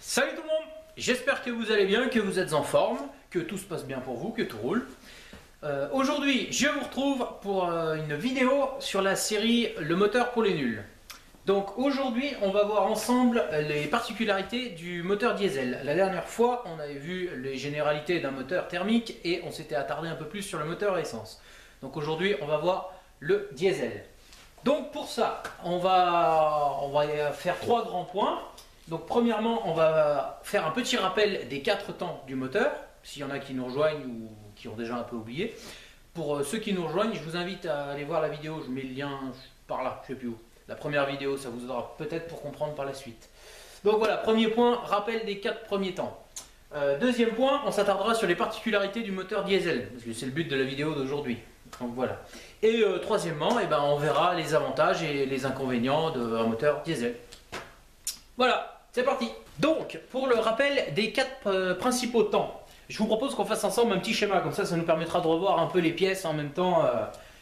Salut tout le monde, j'espère que vous allez bien, que vous êtes en forme, que tout se passe bien pour vous, que tout roule. Aujourd'hui, je vous retrouve pour une vidéo sur la série Le moteur pour les nuls. Donc aujourd'hui, on va voir ensemble les particularités du moteur diesel. La dernière fois, on avait vu les généralités d'un moteur thermique et on s'était attardé un peu plus sur le moteur à essence. Donc aujourd'hui, on va voir le diesel. Donc pour ça, on va faire trois grands points. Donc premièrement, on va faire un petit rappel des 4 temps du moteur, s'il y en a qui nous rejoignent ou qui ont déjà un peu oublié. Pour ceux qui nous rejoignent, je vous invite à aller voir la vidéo, je mets le lien par là, je ne sais plus où. La première vidéo, ça vous aidera peut-être pour comprendre par la suite. Donc voilà, premier point, rappel des 4 premiers temps. Deuxième point, on s'attardera sur les particularités du moteur diesel, parce que c'est le but de la vidéo d'aujourd'hui. Donc voilà. Et troisièmement, on verra les avantages et les inconvénients d'un moteur diesel. Voilà. C'est parti. Donc, pour le rappel des 4 principaux temps, je vous propose qu'on fasse ensemble un petit schéma, comme ça nous permettra de revoir un peu les pièces en même temps,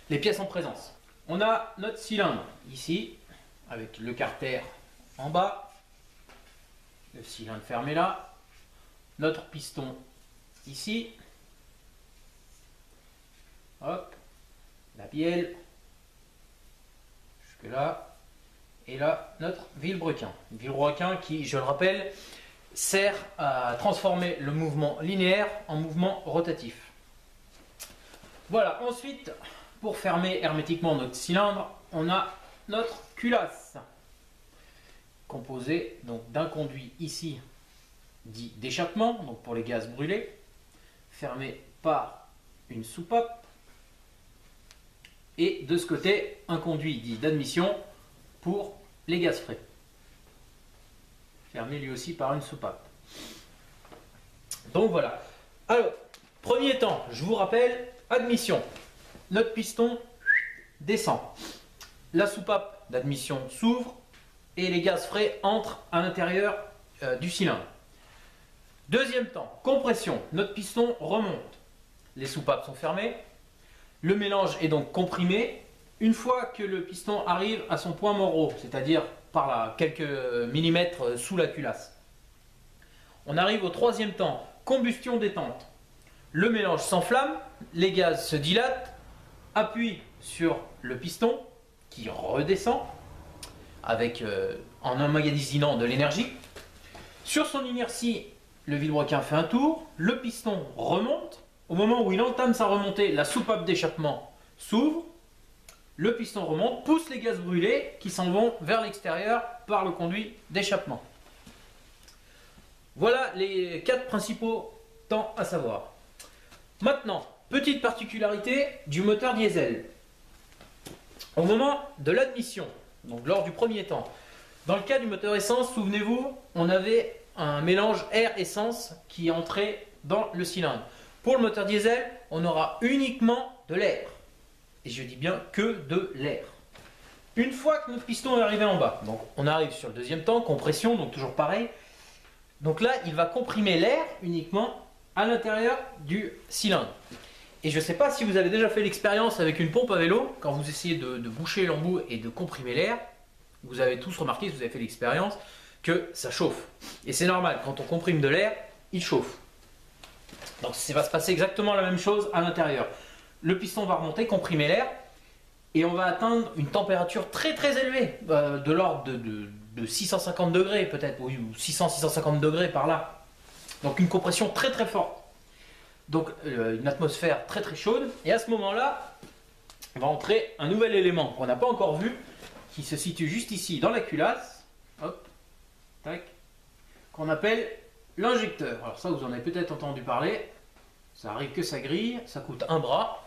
les pièces en présence. On a notre cylindre ici, avec le carter en bas, le cylindre fermé là, notre piston ici, hop, la bielle, jusque là. Et là, notre vilebrequin. Vilebrequin qui, je le rappelle, sert à transformer le mouvement linéaire en mouvement rotatif. Voilà, ensuite, pour fermer hermétiquement notre cylindre, on a notre culasse, composée d'un conduit ici, dit d'échappement, donc pour les gaz brûlés, fermé par une soupape, et de ce côté, un conduit dit d'admission, pour les gaz frais, fermé lui aussi par une soupape. Donc voilà. Alors, premier temps, je vous rappelle, admission. Notre piston descend. La soupape d'admission s'ouvre et les gaz frais entrent à l'intérieur du cylindre. Deuxième temps, compression. Notre piston remonte. Les soupapes sont fermées. Le mélange est donc comprimé. Une fois que le piston arrive à son point mort, c'est-à-dire par là, quelques millimètres sous la culasse, on arrive au troisième temps, combustion détente. Le mélange s'enflamme, les gaz se dilatent, appuient sur le piston qui redescend en emmagasinant de l'énergie. Sur son inertie, le vilebrequin fait un tour, le piston remonte. Au moment où il entame sa remontée, la soupape d'échappement s'ouvre. Le piston remonte, pousse les gaz brûlés qui s'en vont vers l'extérieur par le conduit d'échappement. Voilà les 4 principaux temps à savoir. Maintenant, petite particularité du moteur diesel. Au moment de l'admission, donc lors du premier temps, dans le cas du moteur essence, souvenez-vous, on avait un mélange air-essence qui entrait dans le cylindre. Pour le moteur diesel, on aura uniquement de l'air. Et je dis bien que de l'air. Une fois que notre piston est arrivé en bas, donc on arrive sur le deuxième temps, compression, donc toujours pareil. Donc là, il va comprimer l'air uniquement à l'intérieur du cylindre. Et je ne sais pas si vous avez déjà fait l'expérience avec une pompe à vélo, quand vous essayez de boucher l'embout et de comprimer l'air, vous avez tous remarqué, si vous avez fait l'expérience, que ça chauffe. Et c'est normal, quand on comprime de l'air, il chauffe. Donc ça va se passer exactement la même chose à l'intérieur. Le piston va remonter, comprimer l'air, et on va atteindre une température très très élevée, de l'ordre de 650 degrés peut-être, ou 600-650 degrés par là. Donc une compression très très forte. Donc une atmosphère très très chaude, et à ce moment-là, va entrer un nouvel élément qu'on n'a pas encore vu, qui se situe juste ici dans la culasse, hop, tac, qu'on appelle l'injecteur. Alors ça, vous en avez peut-être entendu parler, ça arrive que ça grille, ça coûte un bras.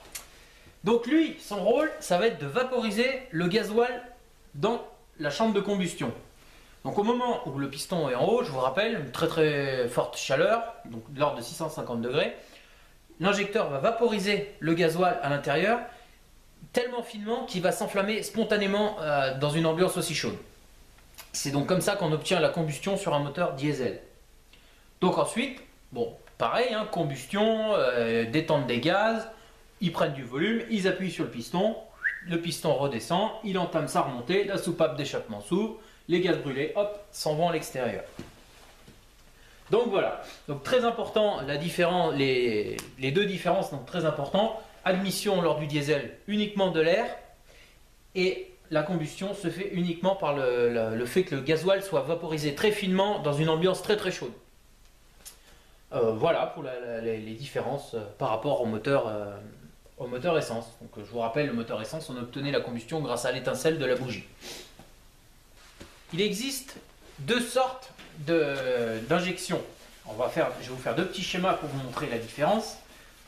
Donc lui, son rôle, ça va être de vaporiser le gasoil dans la chambre de combustion. Donc au moment où le piston est en haut, je vous rappelle, une très très forte chaleur, donc de l'ordre de 650 degrés, l'injecteur va vaporiser le gasoil à l'intérieur tellement finement qu'il va s'enflammer spontanément dans une ambiance aussi chaude. C'est donc comme ça qu'on obtient la combustion sur un moteur diesel. Donc ensuite, bon, pareil, hein, combustion, détente des gaz, ils prennent du volume, ils appuient sur le piston redescend, il entame sa remontée, la soupape d'échappement s'ouvre, les gaz brûlés, hop, s'en vont à l'extérieur. Donc voilà, donc très important, les deux différences, donc très important. Admission lors du diesel uniquement de l'air et la combustion se fait uniquement par le fait que le gasoil soit vaporisé très finement dans une ambiance très très chaude. Voilà pour les différences par rapport au moteur essence. Donc, je vous rappelle, le moteur essence, on obtenait la combustion grâce à l'étincelle de la bougie. Il existe deux sortes d'injection. Je vais vous faire deux petits schémas pour vous montrer la différence.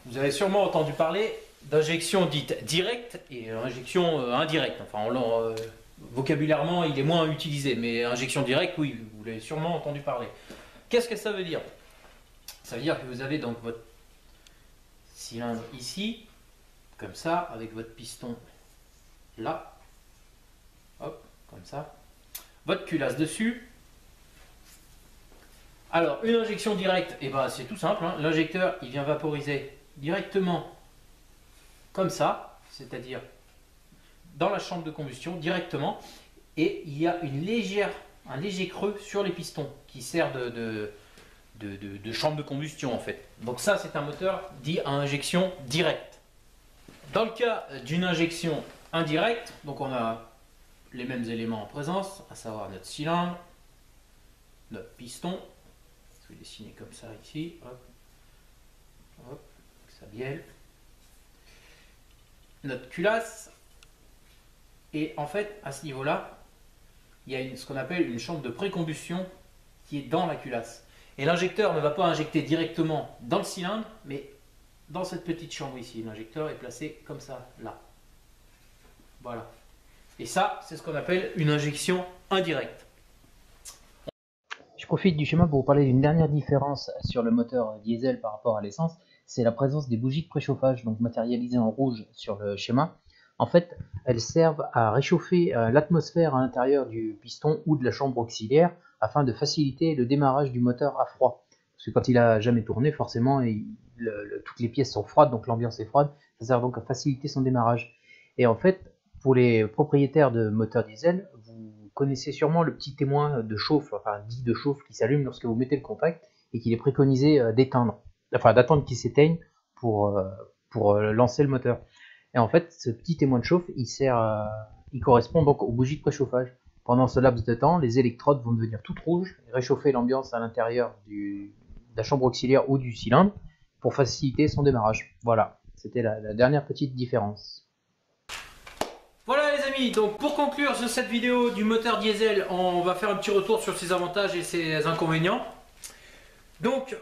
Vous avez sûrement entendu parler d'injection dite directe et injection indirecte. Enfin, vocabulairement, il est moins utilisé, mais injection directe, oui, vous l'avez sûrement entendu parler. Qu'est-ce que ça veut dire? Ça veut dire que vous avez donc votre cylindre ici, comme ça, avec votre piston là, hop, comme ça, votre culasse dessus. Alors, une injection directe, et ben, c'est tout simple, hein. L'injecteur, il vient vaporiser directement comme ça, c'est-à-dire dans la chambre de combustion, directement, et il y a un léger creux sur les pistons qui sert de chambre de combustion en fait. Donc ça, c'est un moteur dit à injection directe. Dans le cas d'une injection indirecte, donc on a les mêmes éléments en présence, à savoir notre cylindre, notre piston. Je vais dessiner comme ça ici, hop, hop, ça bielle. Notre culasse, et en fait à ce niveau là il y a ce qu'on appelle une chambre de précombustion qui est dans la culasse, et l'injecteur ne va pas injecter directement dans le cylindre mais dans cette petite chambre ici. L'injecteur est placé comme ça, là, voilà, et ça c'est ce qu'on appelle une injection indirecte. Je profite du schéma pour vous parler d'une dernière différence sur le moteur diesel par rapport à l'essence, c'est la présence des bougies de préchauffage, donc matérialisées en rouge sur le schéma. En fait, elles servent à réchauffer l'atmosphère à l'intérieur du piston ou de la chambre auxiliaire afin de faciliter le démarrage du moteur à froid. Parce que quand il n'a jamais tourné, forcément, toutes les pièces sont froides, donc l'ambiance est froide. Ça sert donc à faciliter son démarrage. Et en fait, pour les propriétaires de moteurs diesel, vous connaissez sûrement le petit témoin de chauffe, enfin dit de chauffe, qui s'allume lorsque vous mettez le contact et qu'il est préconisé d'éteindre, enfin d'attendre qu'il s'éteigne pour lancer le moteur. Et en fait, ce petit témoin de chauffe, il correspond donc aux bougies de préchauffage. Pendant ce laps de temps, les électrodes vont devenir toutes rouges, réchauffer l'ambiance à l'intérieur de la chambre auxiliaire ou du cylindre pour faciliter son démarrage. Voilà, c'était la dernière petite différence. Voilà les amis, donc pour conclure sur cette vidéo du moteur diesel, on va faire un petit retour sur ses avantages et ses inconvénients. Donc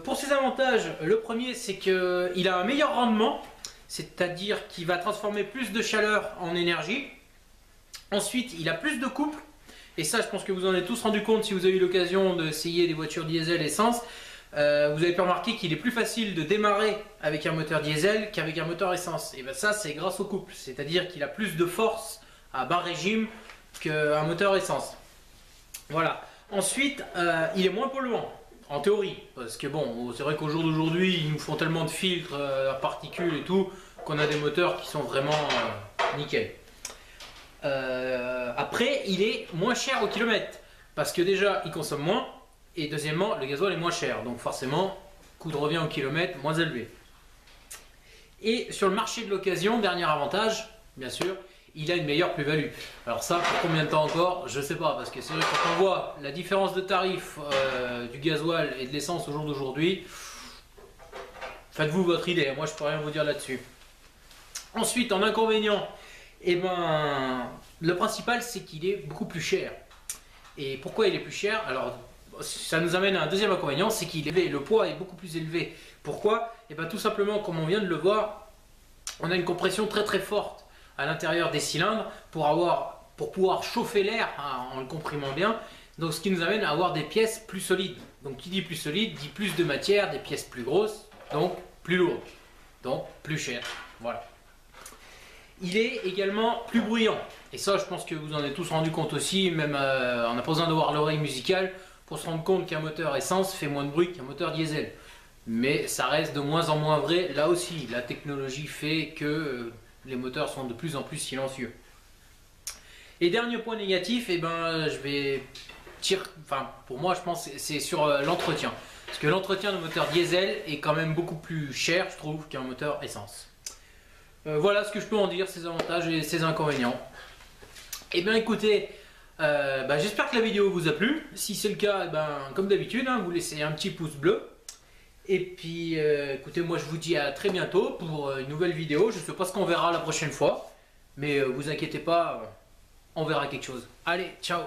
pour ses avantages, le premier c'est qu'il a un meilleur rendement, c'est-à-dire qu'il va transformer plus de chaleur en énergie. Ensuite, il a plus de couple, et ça je pense que vous en avez tous rendu compte si vous avez eu l'occasion d'essayer des voitures diesel essence. Vous avez pu remarquer qu'il est plus facile de démarrer avec un moteur diesel qu'avec un moteur essence. Et bien ça c'est grâce au couple, c'est-à-dire qu'il a plus de force à bas régime qu'un moteur essence. Voilà. Ensuite, il est moins polluant, en théorie, parce que bon, c'est vrai qu'au jour d'aujourd'hui, ils nous font tellement de filtres à particules et tout, qu'on a des moteurs qui sont vraiment nickel. Après, il est moins cher au kilomètre, parce que déjà, il consomme moins, et deuxièmement, le gasoil est moins cher, donc forcément, coût de revient au kilomètre moins élevé. Et sur le marché de l'occasion, dernier avantage, bien sûr, il a une meilleure plus-value. Alors ça, pour combien de temps encore, je ne sais pas, parce que c'est vrai que quand on voit la différence de tarif du gasoil et de l'essence au jour d'aujourd'hui, faites-vous votre idée, moi je peux rien vous dire là-dessus. Ensuite, en inconvénient, eh ben, le principal c'est qu'il est beaucoup plus cher. Et pourquoi il est plus cher? Alors, ça nous amène à un deuxième inconvénient, c'est qu'il est élevé, le poids est beaucoup plus élevé. Pourquoi? Eh bien tout simplement, comme on vient de le voir, on a une compression très très forte à l'intérieur des cylindres pour pouvoir chauffer l'air en le comprimant bien. Donc ce qui nous amène à avoir des pièces plus solides. Donc qui dit plus solide, dit plus de matière, des pièces plus grosses, donc plus lourdes, donc plus cher. Voilà. Il est également plus bruyant. Et ça, je pense que vous en avez tous rendu compte aussi, même on n'a pas besoin d'avoir l'oreille musicale pour se rendre compte qu'un moteur essence fait moins de bruit qu'un moteur diesel. Mais ça reste de moins en moins vrai. Là aussi, la technologie fait que les moteurs sont de plus en plus silencieux. Et dernier point négatif, eh ben, je vais tire, enfin pour moi je pense c'est sur l'entretien. Parce que l'entretien de moteur diesel est quand même beaucoup plus cher, je trouve, qu'un moteur essence. Voilà ce que je peux en dire, ses avantages et ses inconvénients. Et bien écoutez, j'espère que la vidéo vous a plu. Si c'est le cas, comme d'habitude, hein, vous laissez un petit pouce bleu. Et puis écoutez, moi je vous dis à très bientôt pour une nouvelle vidéo. Je ne sais pas ce qu'on verra la prochaine fois, mais vous inquiétez pas, on verra quelque chose. Allez, ciao!